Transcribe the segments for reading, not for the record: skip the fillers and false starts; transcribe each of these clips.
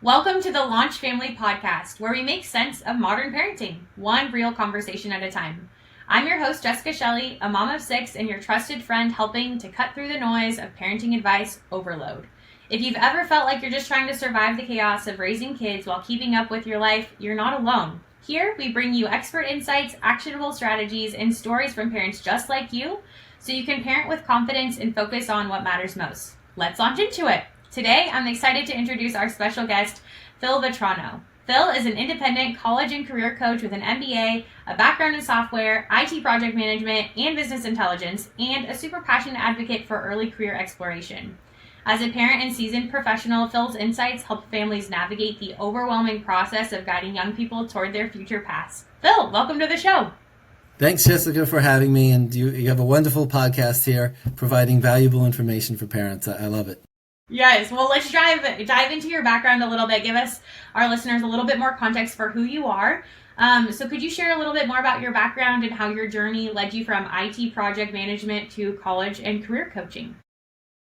Welcome to the Launch Family Podcast, where we make sense of modern parenting, one real conversation at a time. I'm your host, Jessica Shelley, a mom of 6 and your trusted friend helping to cut through the noise of parenting advice overload. If you've ever felt like you're just trying to survive the chaos of raising kids while keeping up with your life, you're not alone. Here, we bring you expert insights, actionable strategies, and stories from parents just like you, so you can parent with confidence and focus on what matters most. Let's launch into it. Today, I'm excited to introduce our special guest, Phil Vetrano. Phil is an independent college and career coach with an MBA, a background in software, IT project management, and business intelligence, and a super passionate advocate for early career exploration. As a parent and seasoned professional, Phil's insights help families navigate the overwhelming process of guiding young people toward their future paths. Phil, welcome to the show. Thanks, Jessica, for having me. And you have a wonderful podcast here providing valuable information for parents. I love it. Yes, well, let's dive into your background a little bit. Give us, our listeners, a little bit more context for who you are. So could you share a little bit more about your background and how your journey led you from IT project management to college and career coaching?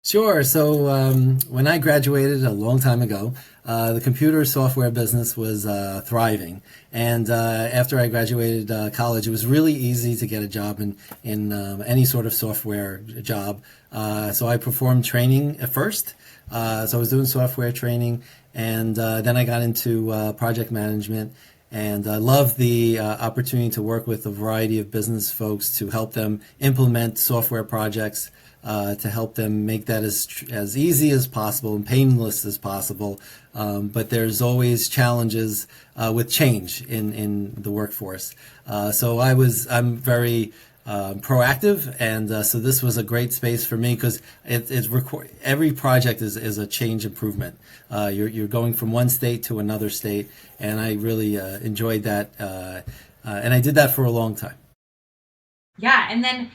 Sure. So when I graduated a long time ago, the computer software business was thriving. And after I graduated college, it was really easy to get a job in any sort of software job. So I performed training at first. So I was doing software training, and then I got into project management. And I love the opportunity to work with a variety of business folks to help them implement software projects, to help them make that as easy as possible and painless as possible. But there's always challenges with change in the workforce. So I'm very proactive, and so this was a great space for me because every project is a change improvement. You're going from one state to another state, and I really enjoyed that, and I did that for a long time. Yeah, and then,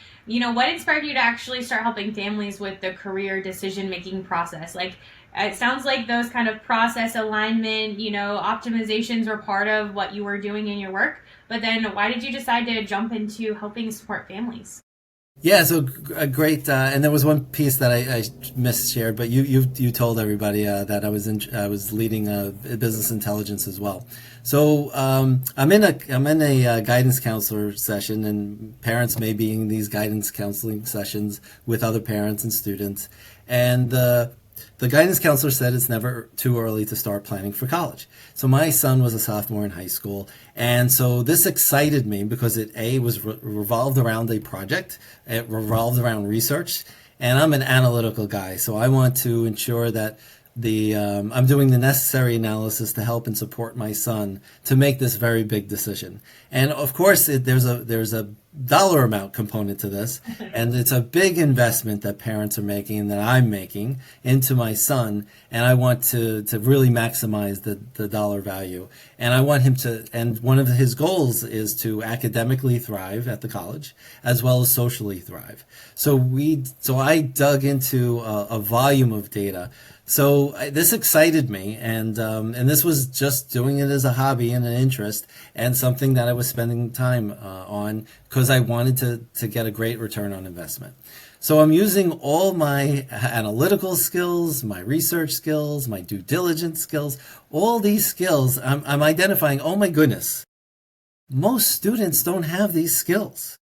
what inspired you to actually start helping families with the career decision-making process? Like, it sounds like those kind of process alignment, optimizations were part of what you were doing in your work. But then why did you decide to jump into helping support families? Yeah, so great. And there was one piece that I misshared, but you told everybody that I was leading business intelligence as well. So I'm in a guidance counselor session, and parents may be in these guidance counseling sessions with other parents and students, and the guidance counselor said it's never too early to start planning for college. So my son was a sophomore in high school, and so this excited me because it was revolved around a project, it revolved around research, and I'm an analytical guy, so I want to ensure that I'm doing the necessary analysis to help and support my son to make this very big decision. And of course, there's a dollar amount component to this, and it's a big investment that parents are making and that I'm making into my son, and I want to really maximize the dollar value. And I want him and one of his goals is to academically thrive at the college as well as socially thrive. So I dug into a volume of data. So this excited me, and this was just doing it as a hobby and an interest, and something that I was spending time on because I wanted to get a great return on investment. So I'm using all my analytical skills, my research skills, my due diligence skills, all these skills. I'm identifying, oh my goodness, most students don't have these skills.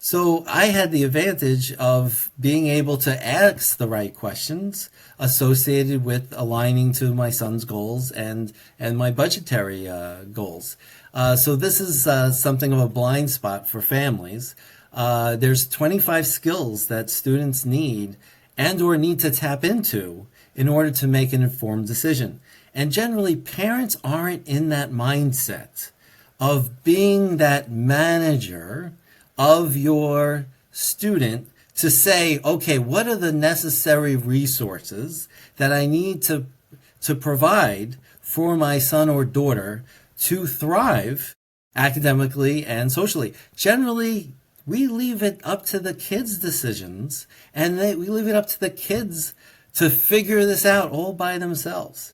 So I had the advantage of being able to ask the right questions associated with aligning to my son's goals and my budgetary goals. So this is something of a blind spot for families. There's 25 skills that students need or need to tap into in order to make an informed decision. And generally, parents aren't in that mindset of being that manager of your student to say, okay, what are the necessary resources that I need to provide for my son or daughter to thrive academically and socially? Generally, we leave it up to the kids' decisions, and we leave it up to the kids to figure this out all by themselves.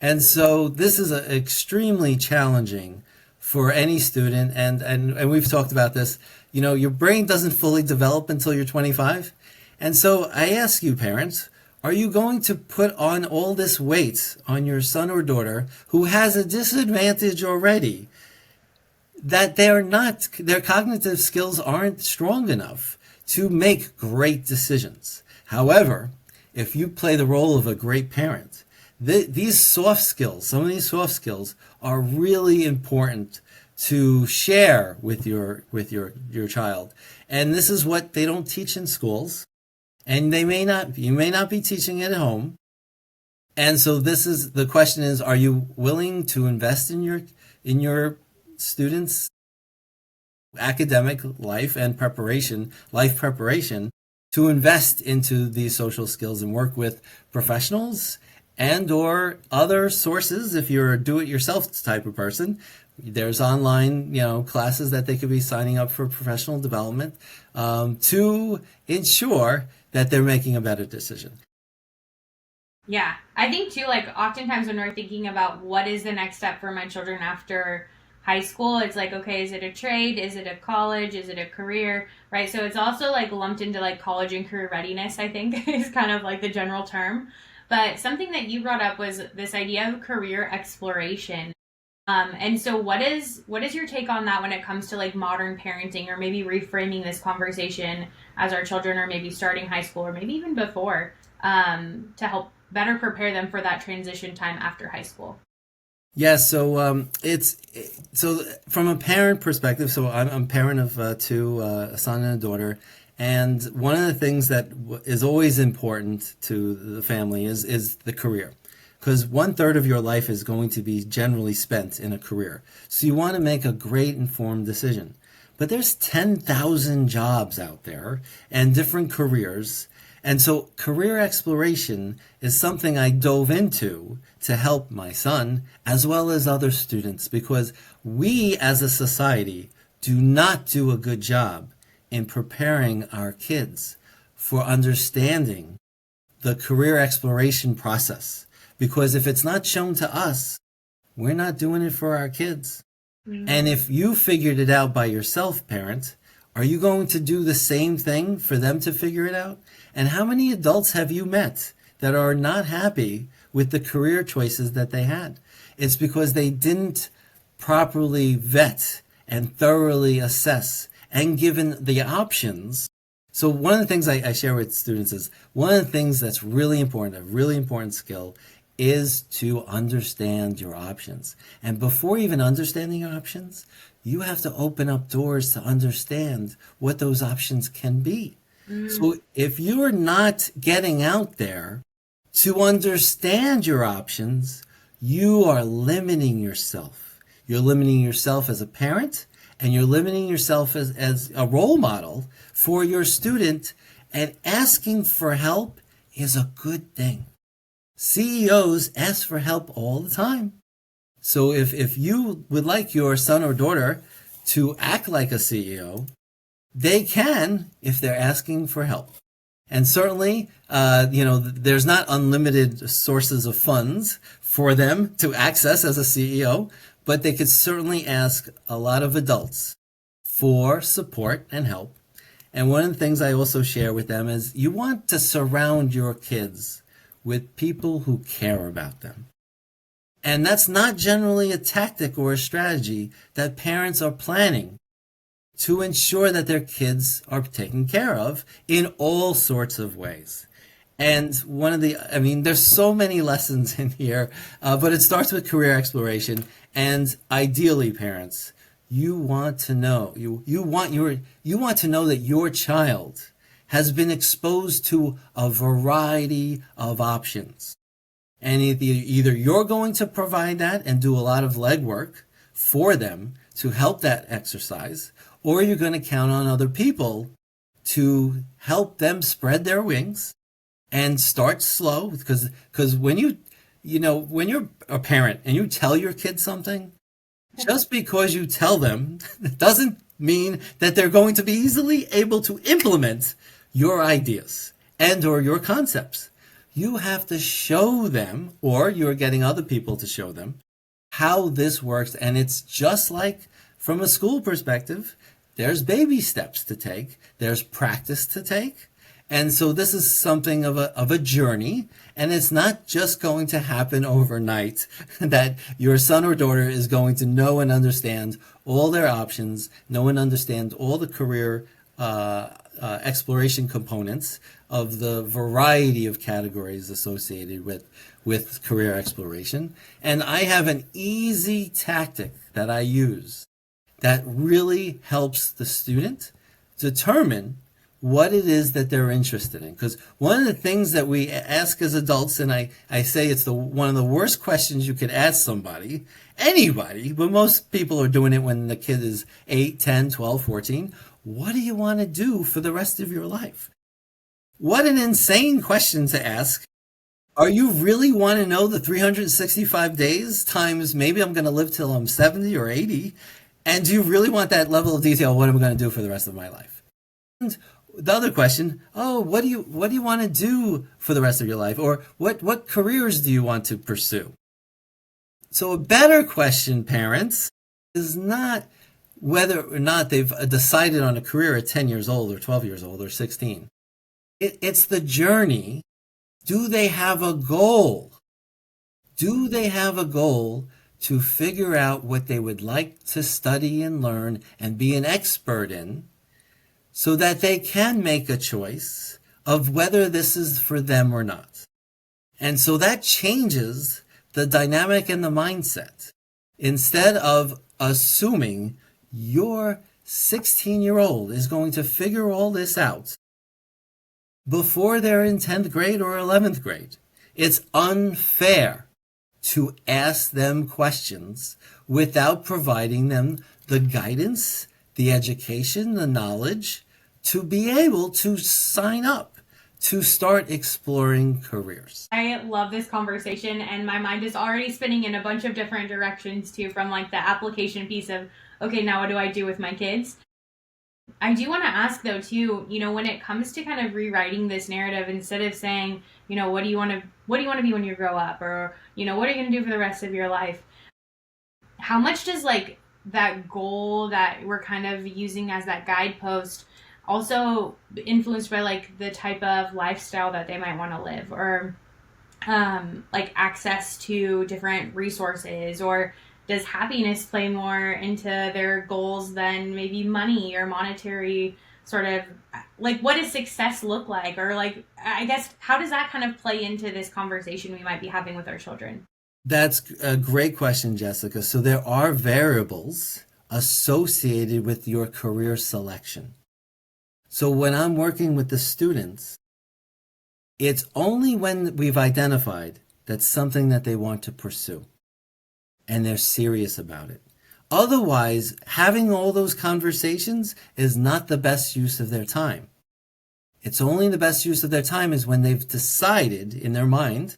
And so this is extremely challenging for any student, and we've talked about this. Your brain doesn't fully develop until you're 25. And so I ask you, parents, are you going to put on all this weight on your son or daughter who has a disadvantage already, that their cognitive skills aren't strong enough to make great decisions? However, if you play the role of a great parent, these soft skills, some of these soft skills are really important to share with your child. And this is what they don't teach in schools, and you may not be teaching it at home. And so the question is, are you willing to invest in your students' academic life and life preparation, to invest into these social skills and work with professionals and or other sources? If you're a do-it-yourself type of person, there's online, classes that they could be signing up for professional development, to ensure that they're making a better decision. Yeah, I think too, like oftentimes when we're thinking about what is the next step for my children after high school, it's like, okay, is it a trade? Is it a college? Is it a career? Right? So it's also like lumped into like college and career readiness, I think, is kind of like the general term. But something that you brought up was this idea of career exploration. And so what is your take on that when it comes to like modern parenting, or maybe reframing this conversation as our children are maybe starting high school or maybe even before, to help better prepare them for that transition time after high school? Yeah, so so from a parent perspective, so I'm a parent of two, a son and a daughter, and one of the things that is always important to the family is the career. Because 1/3 of your life is going to be generally spent in a career. So you want to make a great informed decision. But there's 10,000 jobs out there and different careers. And so career exploration is something I dove into to help my son as well as other students, because we as a society do not do a good job in preparing our kids for understanding the career exploration process. Because if it's not shown to us, we're not doing it for our kids. Mm-hmm. And if you figured it out by yourself, parent, are you going to do the same thing for them to figure it out? And how many adults have you met that are not happy with the career choices that they had? It's because they didn't properly vet and thoroughly assess and given the options. So one of the things I share with students is, one of the things that's really important, a really important skill, is to understand your options. And before even understanding your options, you have to open up doors to understand what those options can be. Mm. So if you're not getting out there to understand your options, you are limiting yourself. You're limiting yourself as a parent, and you're limiting yourself as a role model for your student. And asking for help is a good thing. CEOs ask for help all the time. So if you would like your son or daughter to act like a CEO, they can if they're asking for help. And certainly, there's not unlimited sources of funds for them to access as a CEO, but they could certainly ask a lot of adults for support and help. And one of the things I also share with them is, you want to surround your kids with people who care about them. And that's not generally a tactic or a strategy that parents are planning to ensure that their kids are taken care of in all sorts of ways. And there's so many lessons in here, but it starts with career exploration. And ideally, parents, you want to know that your child has been exposed to a variety of options. And either you're going to provide that and do a lot of legwork for them to help that exercise, or you're going to count on other people to help them spread their wings and start slow. Because when you're a parent and you tell your kid something, just because you tell them doesn't mean that they're going to be easily able to implement your ideas and or your concepts. You have to show them, or you're getting other people to show them, how this works. And it's just like from a school perspective, there's baby steps to take, there's practice to take, And so this is something of a journey, and it's not just going to happen overnight that your son or daughter is going to know and understand all their options, know and understand all the career exploration components of the variety of categories associated with career exploration. And I have an easy tactic that I use that really helps the student determine what it is that they're interested in. Because one of the things that we ask as adults, and I say it's one of the worst questions you could ask somebody, anybody, but most people are doing it when the kid is 8, 10, 12, 14. What do you want to do for the rest of your life? What an insane question to ask. Are you really want to know the 365 days times maybe I'm going to live till I'm 70 or 80? And do you really want that level of detail? What am I going to do for the rest of my life? And the other question, what do you want to do for the rest of your life? Or what careers do you want to pursue? So a better question, parents, is not whether or not they've decided on a career at 10 years old or 12 years old or 16. It's the journey. Do they have a goal? Do they have a goal to figure out what they would like to study and learn and be an expert in so that they can make a choice of whether this is for them or not? And so that changes the dynamic and the mindset. Instead of assuming your 16-year-old is going to figure all this out before they're in 10th grade or 11th grade, it's unfair to ask them questions without providing them the guidance, the education, the knowledge to be able to sign up to start exploring careers. I love this conversation, and my mind is already spinning in a bunch of different directions too, from like the application piece of, okay, now what do I do with my kids? I do want to ask though too, when it comes to kind of rewriting this narrative, instead of saying, what do you want to be when you grow up, or, what are you going to do for the rest of your life? How much does like that goal that we're kind of using as that guidepost also influenced by like the type of lifestyle that they might want to live, or like access to different resources, or does happiness play more into their goals than maybe money or monetary sort of, like, what does success look like? Or like, I guess, how does that kind of play into this conversation we might be having with our children? That's a great question, Jessica. So there are variables associated with your career selection. So when I'm working with the students, it's only when we've identified that's something that they want to pursue and they're serious about it. Otherwise, having all those conversations is not the best use of their time. It's only the best use of their time is when they've decided in their mind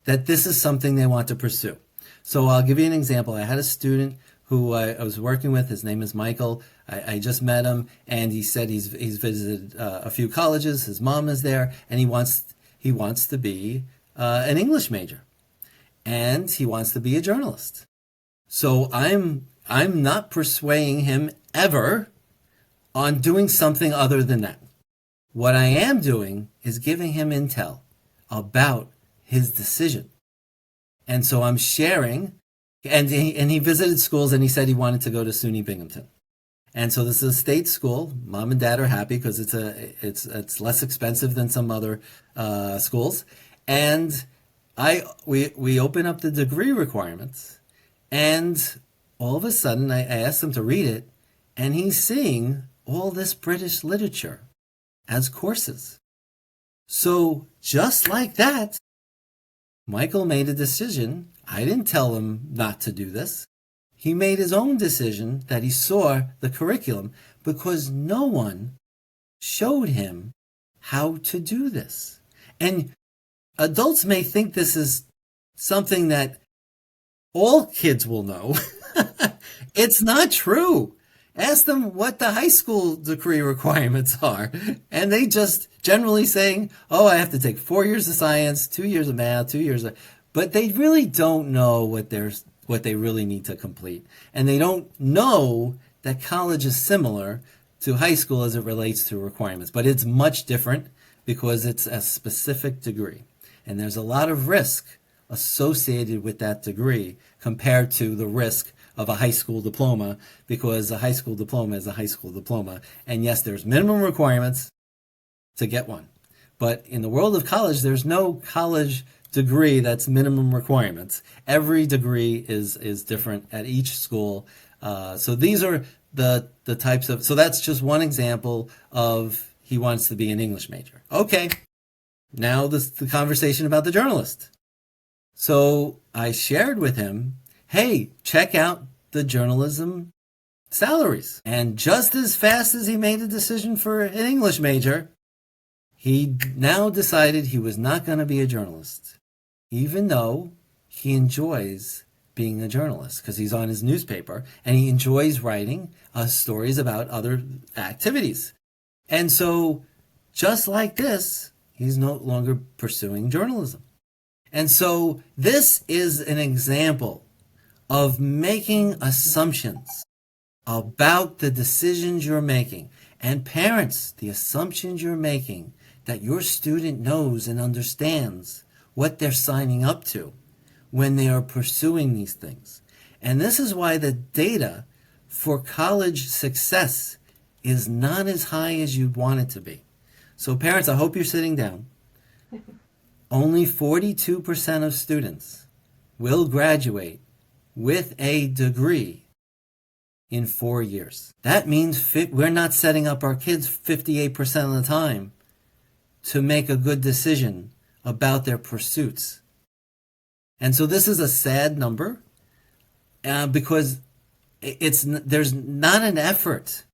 that this is something they want to pursue. So I'll give you an example. I had a student who I was working with. His name is Michael. I just met him, and he said he's visited a few colleges. His mom is there, and he wants to be an English major, and he wants to be a journalist. So I'm not persuading him ever on doing something other than that. What I am doing is giving him intel about his decision. And so I'm sharing, and he visited schools, and he said he wanted to go to SUNY Binghamton. And so this is a state school. Mom and dad are happy because it's less expensive than some other schools. And we open up the degree requirements, and all of a sudden I asked him to read it, and he's seeing all this British literature as courses. So just like that, Michael made a decision. I didn't tell him not to do this. He made his own decision that he saw the curriculum because no one showed him how to do this. And adults may think this is something that all kids will know. It's not true. Ask them what the high school degree requirements are. And they just generally saying, I have to take 4 years of science, 2 years of math, 2 years of... But they really don't know what they really need to complete. And they don't know that college is similar to high school as it relates to requirements. But it's much different. because it's a specific degree. And there's a lot of risk associated with that degree compared to the risk of a high school diploma, because a high school diploma is a high school diploma. And yes, there's minimum requirements to get one. But in the world of college, there's no college degree that's minimum requirements. Every degree is different at each school. So these are the types of, so that's just one example of he wants to be an English major. Okay, now the conversation about the journalist. So I shared with him, hey, check out the journalism salaries. And just as fast as he made a decision for an English major, he now decided he was not going to be a journalist, even though he enjoys being a journalist because he's on his newspaper and he enjoys writing stories about other activities. And so just like this, he's no longer pursuing journalism. And so this is an example of making assumptions about the decisions you're making. And parents, the assumptions you're making that your student knows and understands what they're signing up to when they are pursuing these things. And this is why the data for college success is not as high as you'd want it to be. So parents, I hope you're sitting down. Only 42% of students will graduate with a degree in 4 years. That means we're not setting up our kids 58% of the time to make a good decision about their pursuits. And so this is a sad number because there's not an effort.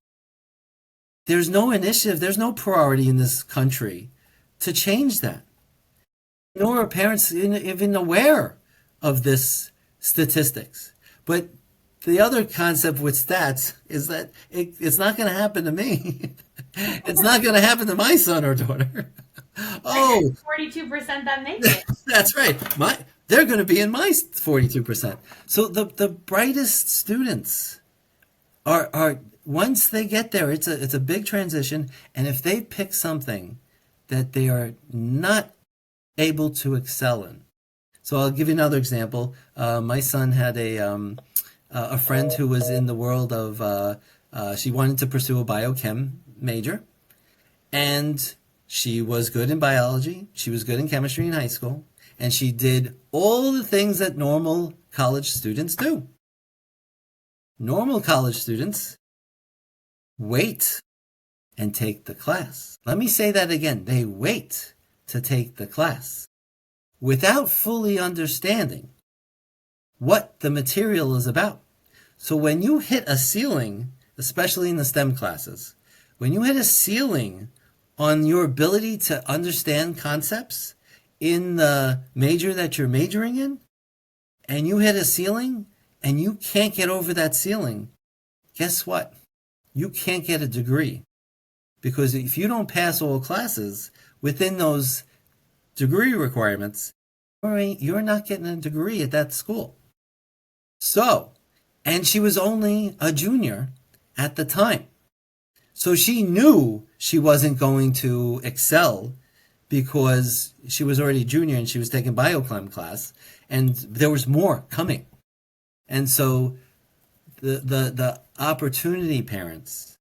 There's no initiative, there's no priority in this country to change that. Nor are parents even aware of this statistics. But the other concept with stats is that it's not going to happen to me. It's not going to happen to my son or daughter. Oh, 42% that make it. That's right. They're going to be in my 42%. So the brightest students are once they get there, it's a big transition. And if they pick something that they are not able to excel in. So I'll give you another example. My son had a friend who was in the world of, she wanted to pursue a biochem major. And she was good in biology. She was good in chemistry in high school. And she did all the things that normal college students do. Normal college students wait and take the class. Let me say that again. They wait to take the class without fully understanding what the material is about. So when you hit a ceiling, especially in the STEM classes, when you hit a ceiling on your ability to understand concepts in the major that you're majoring in, and you hit a ceiling and you can't get over that ceiling, guess what? You can't get a degree. Because if you don't pass all classes within those degree requirements, you're not getting a degree at that school. So, and she was only a junior at the time. So she knew she wasn't going to excel because she was already a junior and she was taking biochem class and there was more coming. And so the opportunity, parents,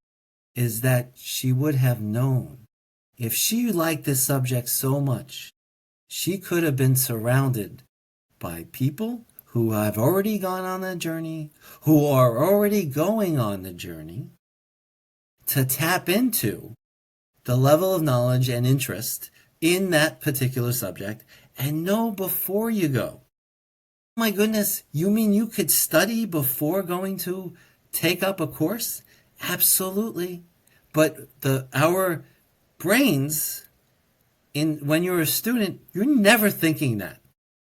is that she would have known if she liked this subject so much, she could have been surrounded by people who have already gone on the journey, who are already going on the journey, to tap into the level of knowledge and interest in that particular subject and know before you go. My goodness, you mean you could study before going to take up a course? Absolutely. But our brains, when you're a student, you're never thinking that.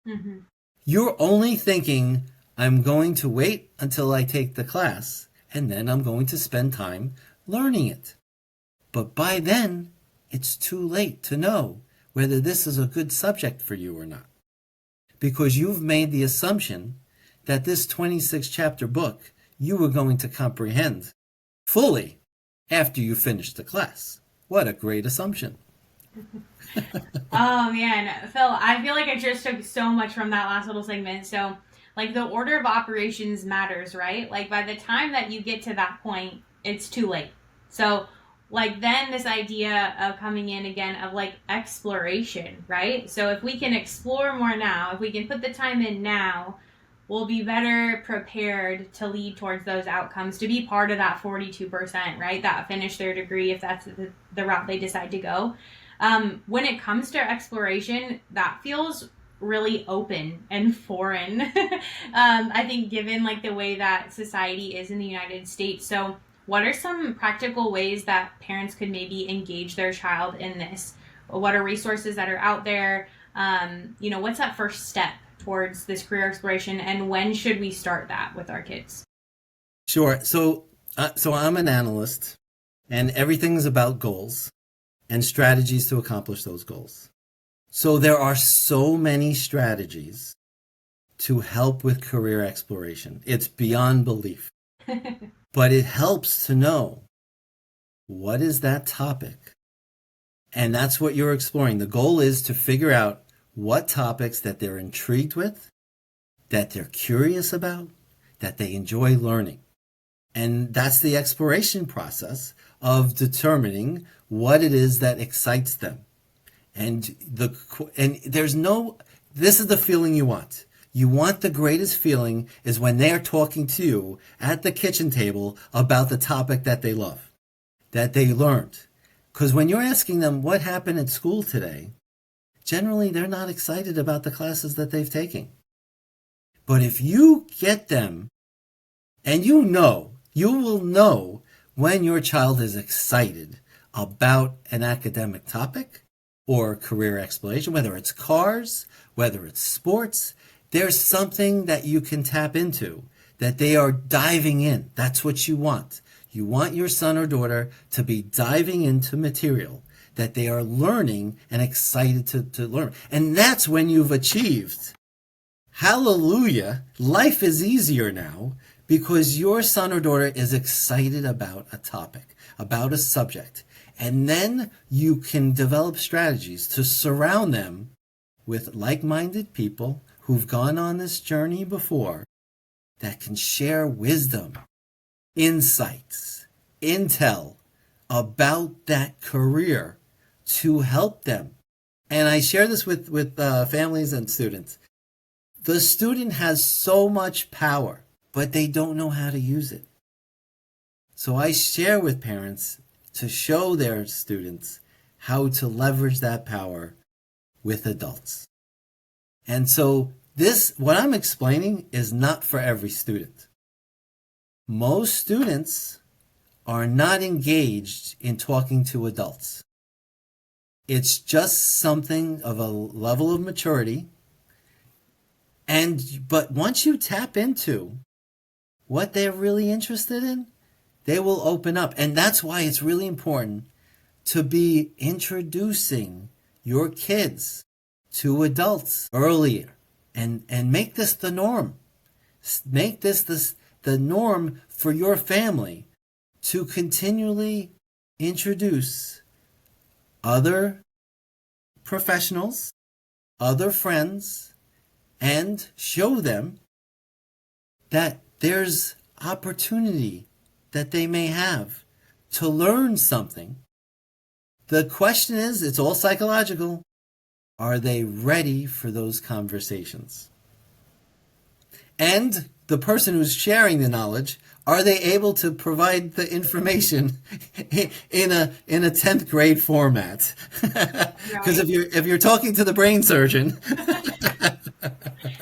Mm-hmm. You're only thinking, I'm going to wait until I take the class, and then I'm going to spend time learning it. But by then, it's too late to know whether this is a good subject for you or not. Because you've made the assumption that this 26-chapter book you were going to comprehend fully after you finished the class. What a great assumption. Oh man, Phil, I feel like I just took so much from that last little segment. So, like, the order of operations matters, right? Like, by the time that you get to that point, it's too late. So, like, then this idea of coming in again of like exploration, right? So, if we can explore more now, if we can put the time in now, we'll be better prepared to lead towards those outcomes, to be part of that 42%, right? That finish their degree if that's the route they decide to go. When it comes to exploration, that feels really open and foreign. I think given like the way that society is in the United States. So what are some practical ways that parents could maybe engage their child in this? What are resources that are out there? What's that first step towards this career exploration, and when should we start that with our kids? Sure. So I'm an analyst, and everything's about goals and strategies to accomplish those goals. So there are so many strategies to help with career exploration. It's beyond belief. But it helps to know what is that topic. And that's what you're exploring. The goal is to figure out what topics that they're intrigued with, that they're curious about, that they enjoy learning. And that's the exploration process of determining what it is that excites them. And this is the feeling you want. You want the greatest feeling is when they are talking to you at the kitchen table about the topic that they love, that they learned. Because when you're asking them what happened at school today, generally they're not excited about the classes that they've taken. But if you get them, and you will know when your child is excited about an academic topic or career exploration, whether it's cars, whether it's sports, there's something that you can tap into, that they are diving in. That's what you want. You want your son or daughter to be diving into material that they are learning and excited to learn. And that's when you've achieved. Hallelujah. Life is easier now because your son or daughter is excited about a topic, about a subject. And then you can develop strategies to surround them with like-minded people who've gone on this journey before that can share wisdom, insights, intel about that career to help them. And I share this with families and students. The student has so much power, but they don't know how to use it. So I share with parents to show their students how to leverage that power with adults. And so what I'm explaining is not for every student. Most students are not engaged in talking to adults. It's just something of a level of maturity. But once you tap into what they're really interested in, they will open up. And that's why it's really important to be introducing your kids to adults earlier and make this the norm. Make this the norm for your family to continually introduce other professionals, other friends, and show them that there's opportunity that they may have to learn something. The question is, it's all psychological. Are they ready for those conversations? And the person who's sharing the knowledge, are they able to provide the information in a 10th grade format? Because if you're talking to the brain surgeon,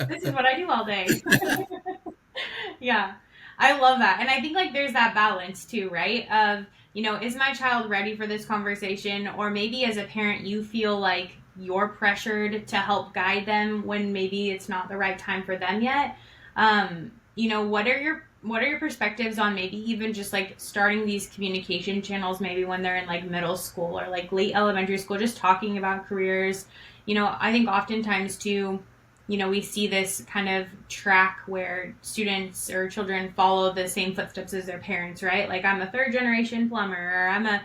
This is what I do all day. Yeah. I love that. And I think like there's that balance too, right? Of, is my child ready for this conversation? Or maybe as a parent, you feel like you're pressured to help guide them when maybe it's not the right time for them yet. What are your perspectives on maybe even just like starting these communication channels maybe when they're in like middle school or like late elementary school, just talking about careers? I think oftentimes too, we see this kind of track where students or children follow the same footsteps as their parents, right? Like, I'm a third generation plumber, or I'm a,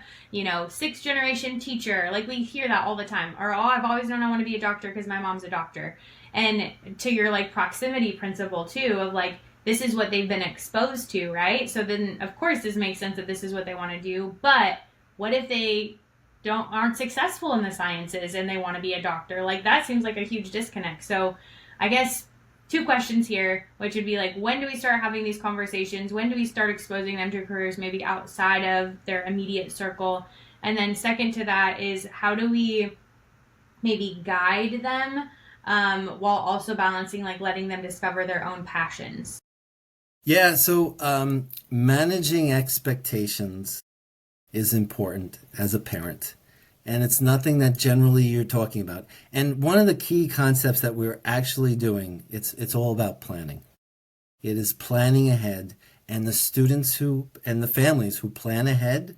sixth generation teacher. Like, we hear that all the time. Or, oh, I've always known I want to be a doctor because my mom's a doctor. And to your like proximity principle too, of like, this is what they've been exposed to, right? So then of course this makes sense that this is what they want to do. But what if they aren't successful in the sciences and they want to be a doctor? Like, that seems like a huge disconnect. So I guess two questions here, which would be like, when do we start having these conversations? When do we start exposing them to careers maybe outside of their immediate circle? And then second to that is, how do we maybe guide them while also balancing like letting them discover their own passions? Yeah, so managing expectations is important as a parent. And it's nothing that generally you're talking about. And one of the key concepts that we're actually doing, it's all about planning. It is planning ahead. And the students and the families who plan ahead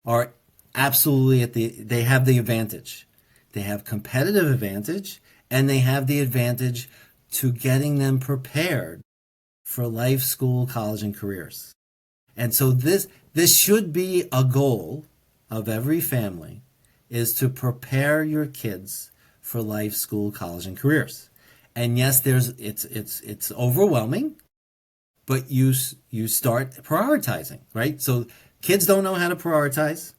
are absolutely they have the advantage. They have competitive advantage, and they have the advantage to getting them prepared for life, school, college, and careers. And so this should be a goal of every family, is to prepare your kids for life, school, college, and careers. And yes, it's overwhelming, but you start prioritizing, right? So kids don't know how to prioritize.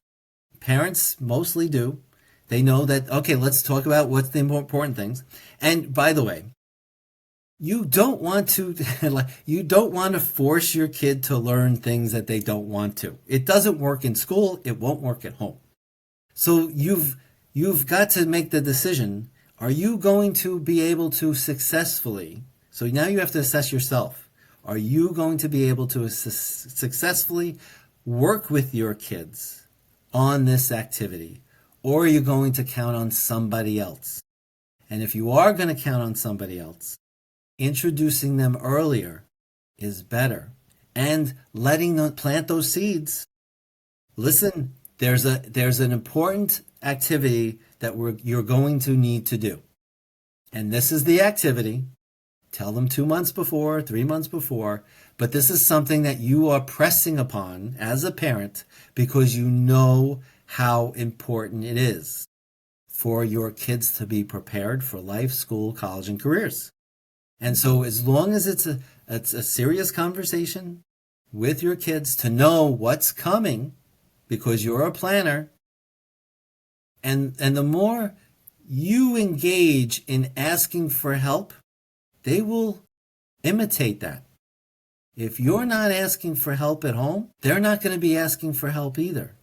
Parents mostly do. They know that, okay, let's talk about what's the important things. And by the way, you don't want to force your kid to learn things that they don't want to. It doesn't work in school. It won't work at home. So you've got to make the decision. Are you going to be able to successfully? So now you have to assess yourself. Are you going to be able to successfully work with your kids on this activity? Or are you going to count on somebody else? And if you are going to count on somebody else, introducing them earlier is better. And letting them plant those seeds. Listen, there's an important activity that you're going to need to do. And this is the activity. Tell them 2 months before, 3 months before. But this is something that you are pressing upon as a parent because you know how important it is for your kids to be prepared for life, school, college, and careers. And so as long as it's a serious conversation with your kids to know what's coming, because you're a planner, and the more you engage in asking for help, they will imitate that. If you're not asking for help at home, they're not going to be asking for help either.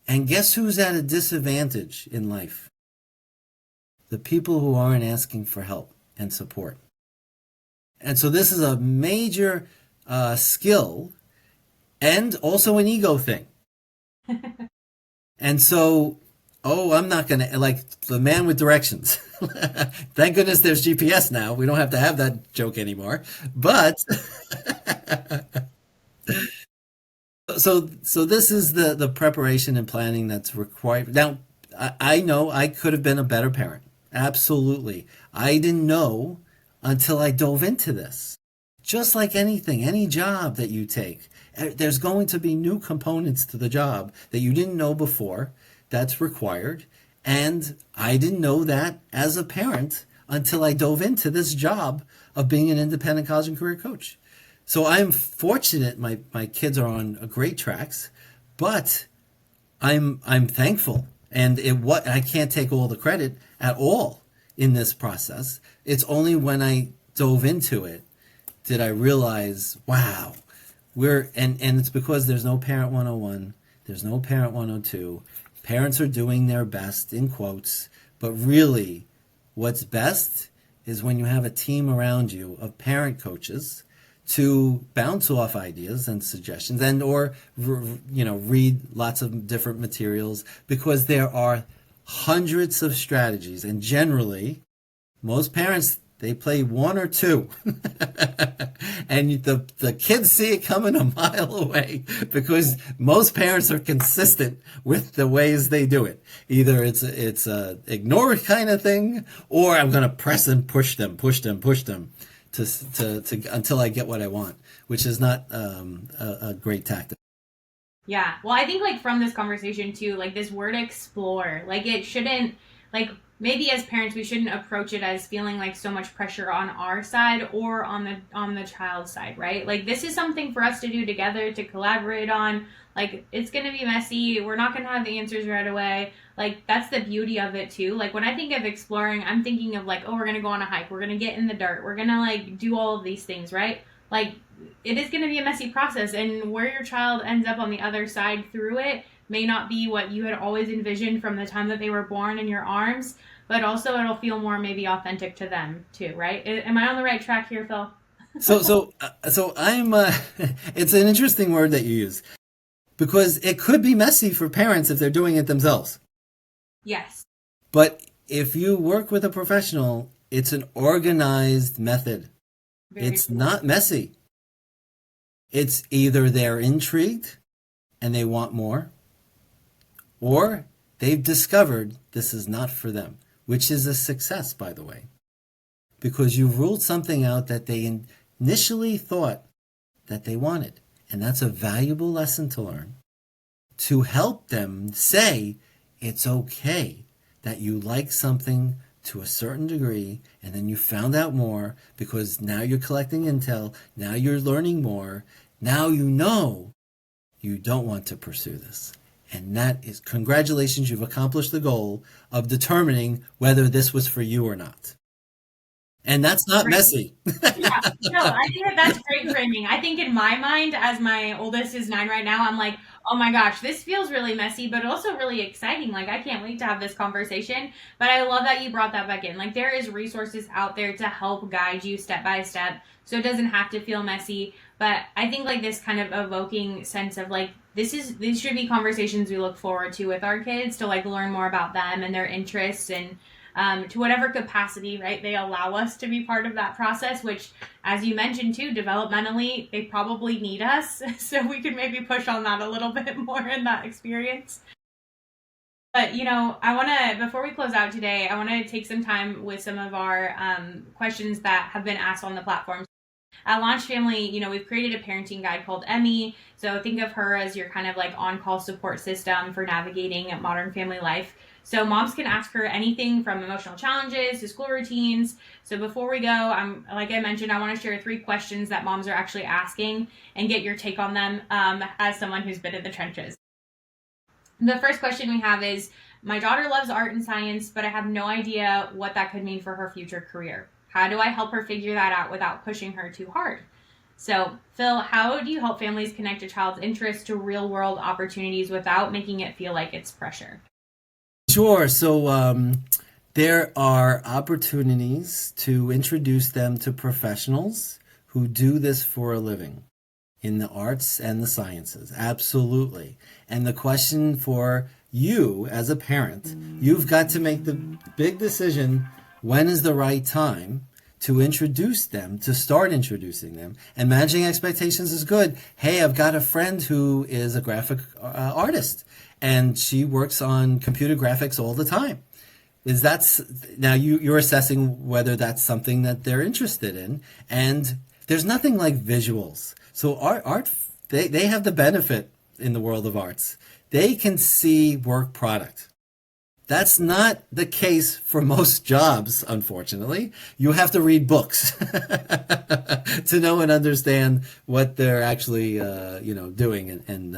And guess who's at a disadvantage in life? The people who aren't asking for help and support. And so this is a major skill and also an ego thing. And so, I'm not going to, like the man with directions. Thank goodness there's GPS now. We don't have to have that joke anymore. But so this is the preparation and planning that's required. Now, I know I could have been a better parent. Absolutely. I didn't know until I dove into this. Just like anything, any job that you take, there's going to be new components to the job that you didn't know before that's required. And I didn't know that as a parent until I dove into this job of being an independent college and career coach. So I'm fortunate my kids are on great tracks, but I'm thankful. And I can't take all the credit at all in this process. It's only when I dove into it did I realize, wow, and it's because there's no Parent 101, there's no Parent 102. Parents are doing their best, in quotes, but really what's best is when you have a team around you of parent coaches to bounce off ideas and suggestions or read lots of different materials, because there are hundreds of strategies, and generally most parents They play one or two. And the kids see it coming a mile away because most parents are consistent with the ways they do it. Either it's a ignore kind of thing, or I'm going to press and push them to until I get what I want, which is not a great tactic. Yeah. Well, I think like from this conversation too, like this word explore, like it shouldn't, like maybe as parents we shouldn't approach it as feeling like so much pressure on our side or on the child's side, right? Like this is something for us to do together, to collaborate on. Like it's going to be messy. We're not going to have the answers right away. Like that's the beauty of it too. Like when I think of exploring, I'm thinking of like, oh, we're going to go on a hike. We're going to get in the dirt. We're going to like do all of these things, right? Like it is going to be a messy process, and where your child ends up on the other side through it may not be what you had always envisioned from the time that they were born in your arms, but also it'll feel more maybe authentic to them too, right? Am I on the right track here, Phil? So I'm. It's an interesting word that you use because it could be messy for parents if they're doing it themselves. Yes. But if you work with a professional, it's an organized method. It's not messy. It's either they're intrigued and they want more, or they've discovered this is not for them, which is a success, by the way, because you've ruled something out that they initially thought that they wanted. And that's a valuable lesson to learn, to help them say it's okay that you like something to a certain degree, and then you found out more because now you're collecting intel, now you're learning more, now you know you don't want to pursue this. And that is, congratulations, you've accomplished the goal of determining whether this was for you or not. And that's not messy. Yeah, no, I think that's great framing. I think in my mind, as my oldest is 9 right now, I'm like, oh my gosh, this feels really messy, but also really exciting. Like, I can't wait to have this conversation. But I love that you brought that back in. Like, there is resources out there to help guide you step by step, so it doesn't have to feel messy. But I think like this kind of evoking sense of like, these should be conversations we look forward to with our kids, to like learn more about them and their interests, and to whatever capacity, right, they allow us to be part of that process, which, as you mentioned too, developmentally, they probably need us. So we could maybe push on that a little bit more in that experience. But, I want to, before we close out today, I want to take some time with some of our questions that have been asked on the platform. At Launch Family, we've created a parenting guide called Emmy. So think of her as your kind of like on-call support system for navigating modern family life. So moms can ask her anything from emotional challenges to school routines. So before we go, like I mentioned, I want to share 3 questions that moms are actually asking and get your take on them as someone who's been in the trenches. The first question we have is, my daughter loves art and science, but I have no idea what that could mean for her future career. How do I help her figure that out without pushing her too hard? So, Phil, how do you help families connect a child's interest to real-world opportunities without making it feel like it's pressure? Sure. So there are opportunities to introduce them to professionals who do this for a living in the arts and the sciences. Absolutely. And the question for you as a parent, you've got to make the big decision, when is the right time to introduce them, to start introducing them. And managing expectations is good. Hey, I've got a friend who is a graphic artist, and she works on computer graphics all the time. Now you're assessing whether that's something that they're interested in. And there's nothing like visuals. So art, they have the benefit in the world of arts. They can see work product. That's not the case for most jobs, unfortunately. You have to read books to know and understand what they're actually, doing and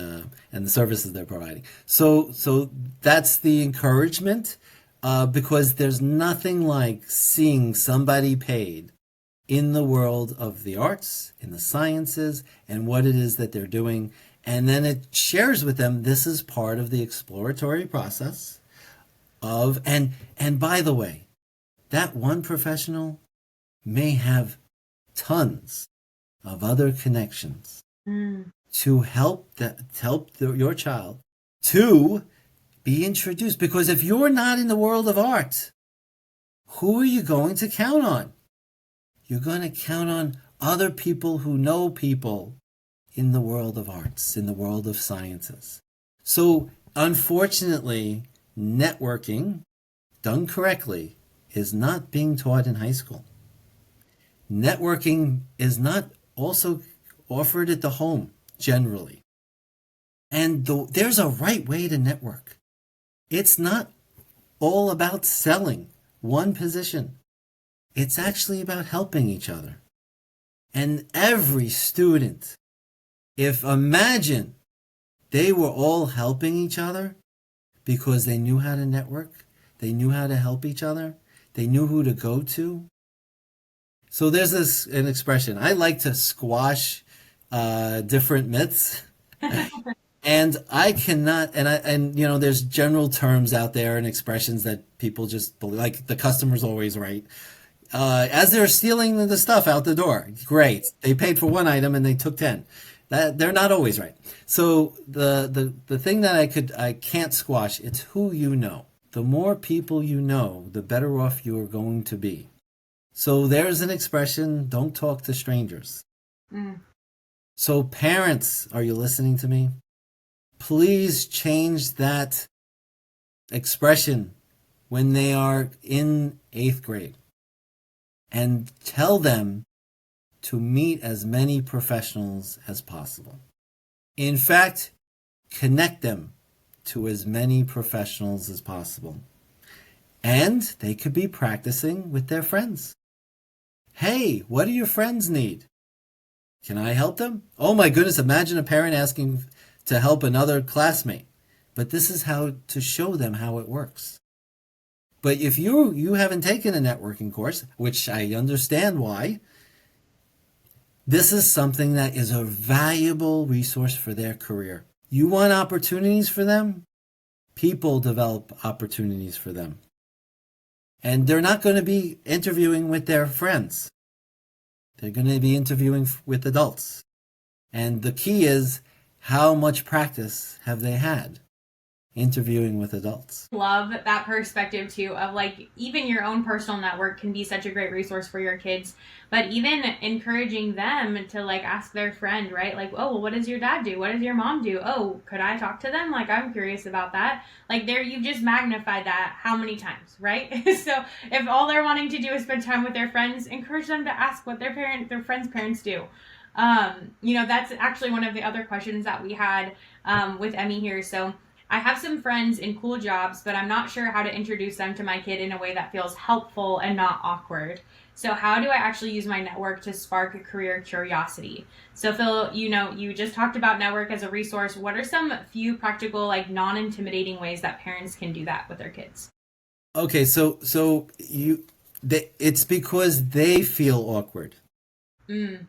the services they're providing. So that's the encouragement, because there's nothing like seeing somebody paid in the world of the arts, in the sciences, and what it is that they're doing. And then it shares with them, this is part of the exploratory process. And by the way, that one professional may have tons of other connections to help your child to be introduced. Because if you're not in the world of art, who are you going to count on? You're going to count on other people who know people in the world of arts, in the world of sciences. So, unfortunately, networking, done correctly, is not being taught in high school. Networking is not also offered at the home, generally. And there's a right way to network. It's not all about selling one position. It's actually about helping each other. And every student, imagine they were all helping each other because they knew how to network, they knew how to help each other, they knew who to go to. So there's an expression. I like to squash different myths. And I cannot, there's general terms out there and expressions that people just believe, like the customer's always right. As they're stealing the stuff out the door, great. They paid for one item and they took 10. That they're not always right. So the thing that I can't squash, it's who you know. The more people you know, the better off you are going to be. So there's an expression, don't talk to strangers. So parents, are you listening to me? Please change that expression when they are in 8th grade and tell them to meet as many professionals as possible. In fact, connect them to as many professionals as possible. And they could be practicing with their friends. Hey, what do your friends need? Can I help them? Oh my goodness, imagine a parent asking to help another classmate. But this is how to show them how it works. But if you haven't taken a networking course, which I understand why, this is something that is a valuable resource for their career. You want opportunities for them? People develop opportunities for them. And they're not going to be interviewing with their friends. They're going to be interviewing with adults. And the key is, how much practice have they had interviewing with adults? Love that perspective too, of like even your own personal network can be such a great resource for your kids, but even encouraging them to like ask their friend, right? Like, oh, well, what does your dad do? What does your mom do? Oh, could I talk to them? Like, I'm curious about that. Like there, you've just magnified that how many times, right? So if all they're wanting to do is spend time with their friends, encourage them to ask what their friends' parents do. That's actually one of the other questions that we had with Emmy here. So I have some friends in cool jobs, but I'm not sure how to introduce them to my kid in a way that feels helpful and not awkward. So how do I actually use my network to spark a career curiosity? So Phil, you just talked about network as a resource. What are some few practical, like non-intimidating ways that parents can do that with their kids? Okay, so it's because they feel awkward.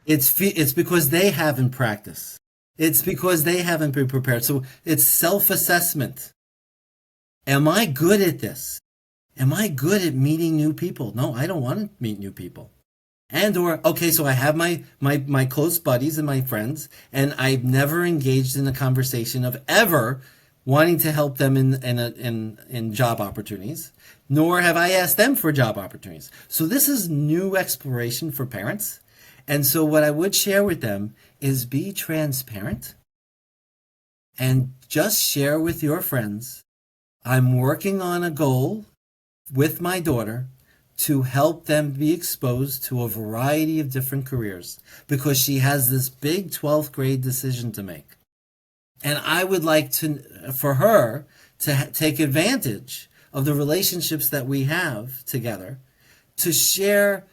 It's because they haven't practiced. It's because they haven't been prepared. So it's self-assessment. Am I good at this? Am I good at meeting new people? No, I don't want to meet new people. So I have my close buddies and my friends, and I've never engaged in a conversation of ever wanting to help them in job opportunities, nor have I asked them for job opportunities. So this is new exploration for parents. And so what I would share with them is be transparent and just share with your friends, I'm working on a goal with my daughter to help them be exposed to a variety of different careers because she has this big 12th grade decision to make. And I would like for her to take advantage of the relationships that we have together to share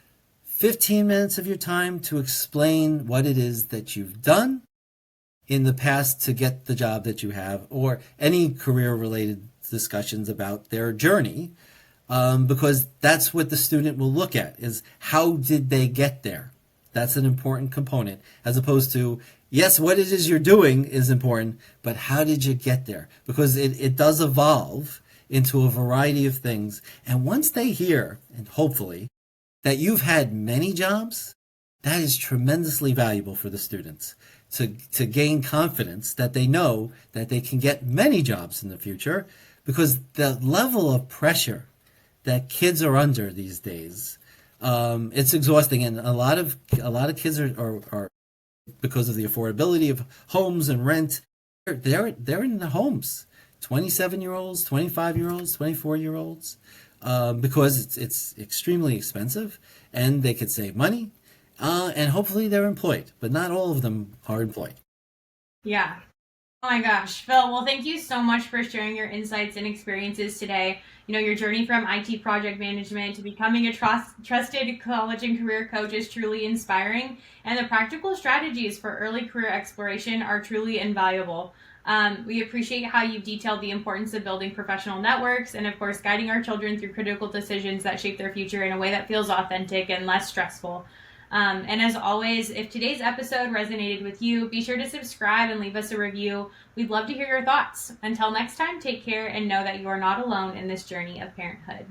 15 minutes of your time to explain what it is that you've done in the past to get the job that you have, or any career-related discussions about their journey, because that's what the student will look at, is how did they get there? That's an important component, as opposed to, yes, what it is you're doing is important, but how did you get there? Because it does evolve into a variety of things. And once they hear, and hopefully, that you've had many jobs, that is tremendously valuable for the students to gain confidence that they know that they can get many jobs in the future, because the level of pressure that kids are under these days It's exhausting, and a lot of kids are because of the affordability of homes and rent. They're in the homes. 27-year-olds, 25-year-olds, 24-year-olds, because it's extremely expensive, and they could save money, and hopefully they're employed, but not all of them are employed. Yeah. Oh my gosh, Phil, well, thank you so much for sharing your insights and experiences today. Your journey from IT project management to becoming a trusted college and career coach is truly inspiring, and the practical strategies for early career exploration are truly invaluable. We appreciate how you've detailed the importance of building professional networks and, of course, guiding our children through critical decisions that shape their future in a way that feels authentic and less stressful. And as always, if today's episode resonated with you, be sure to subscribe and leave us a review. We'd love to hear your thoughts. Until next time, take care and know that you are not alone in this journey of parenthood.